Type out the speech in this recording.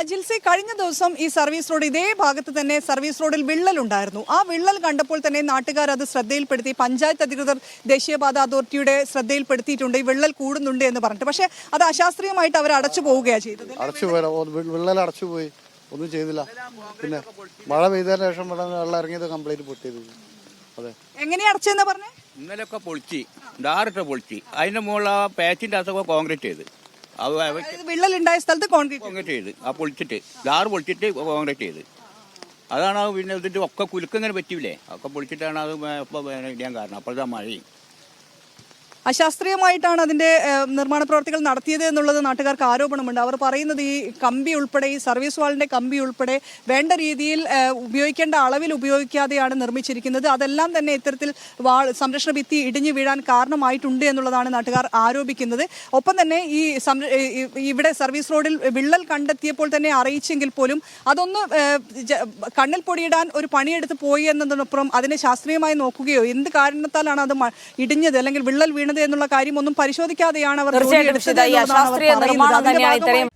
ജിൽസി, കഴിഞ്ഞ ദിവസം ഈ സർവീസ് റോഡ് ഇതേ ഭാഗത്ത് തന്നെ സർവീസ് റോഡിൽ വിള്ളലുണ്ടായിരുന്നു. ആ വിള്ളൽ കണ്ടപ്പോൾ തന്നെ നാട്ടുകാർ അത് ശ്രദ്ധയിൽപ്പെടുത്തി. പഞ്ചായത്ത് അധികൃതർ ദേശീയപാത അതോറിറ്റിയുടെ ശ്രദ്ധയിൽപ്പെടുത്തിയിട്ടുണ്ട്, ഈ വിള്ളൽ കൂടുന്നുണ്ട് എന്ന് പറഞ്ഞിട്ട്. പക്ഷേ അത് അശാസ്ത്രീയമായിട്ട് അവർ അടച്ചു പോവുകയാണ് ചെയ്തത്. വിള്ളൽ അടച്ചുപോയി, ഒന്നും ചെയ്തില്ല. പിന്നെ മഴ പെയ്തതിനു ശേഷം വെള്ളം ഇറങ്ങിയത് കംപ്ലീറ്റ് പൊട്ടിയത്. അതെ, എങ്ങനെയാ അടച്ചെന്ന് പറഞ്ഞേ? ഇന്നലെയൊക്കെ പൊളിച്ച് ഡാറിട്ട് പൊളിച്ച് അതിന്റെ മുകളിൽ ആ പാച്ചിന്റെ അതൊക്കെ കോൺക്രീറ്റ് ചെയ്ത് വിള്ളൽ ഉണ്ടായ സ്ഥലത്ത് കോൺക്രീറ്റ് ചെയ്ത് ആ പൊളിച്ചിട്ട് ഡാറ് പൊളിച്ചിട്ട് കോൺക്രീറ്റ് ചെയ്ത് അതാണ് പിന്നെ ഇതിന്റെ ഒക്കെ കുലുക്കങ്ങനെ പറ്റിയില്ലേ, ഒക്കെ പൊളിച്ചിട്ടാണ് അത് ഇടിയാൻ കാരണം. അപ്പോഴത്തെ മഴയും അശാസ്ത്രീയമായിട്ടാണ് അതിന്റെ നിർമ്മാണ പ്രവർത്തികൾ നടത്തിയത് എന്നുള്ളത് നാട്ടുകാർക്ക് ആരോപണമുണ്ട്. അവർ പറയുന്നത് ഈ കമ്പി ഉൾപ്പെടെ, ഈ സർവീസ് വാളിന്റെ കമ്പി ഉൾപ്പെടെ വേണ്ട രീതിയിൽ ഉപയോഗിക്കേണ്ട അളവിൽ ഉപയോഗിക്കാതെയാണ് നിർമ്മിച്ചിരിക്കുന്നത്. അതെല്ലാം തന്നെ ഇത്തരത്തിൽ സംരക്ഷണ ഭിത്തി ഇടിഞ്ഞു വീഴാൻ കാരണമായിട്ടുണ്ട് എന്നുള്ളതാണ് നാട്ടുകാർ ആരോപിക്കുന്നത്. ഒപ്പം തന്നെ ഈ ഇവിടെ സർവീസ് റോഡിൽ വിള്ളൽ കണ്ടെത്തിയപ്പോൾ തന്നെ അറിയിച്ചെങ്കിൽ പോലും അതൊന്ന് കണ്ണിൽ പൊടിയിടാൻ ഒരു പണിയെടുത്ത് പോയി എന്നതിനപ്പുറം അതിനെ ശാസ്ത്രീയമായി നോക്കുകയോ എന്ത് കാരണത്താലാണ് അത് ഇടിഞ്ഞത് അല്ലെങ്കിൽ വിള്ളൽ വീണത് എന്നുള്ള കാര്യം ഒന്നും പരിശോധിക്കാതെയാണ് അവർ തീർച്ചയായിട്ടും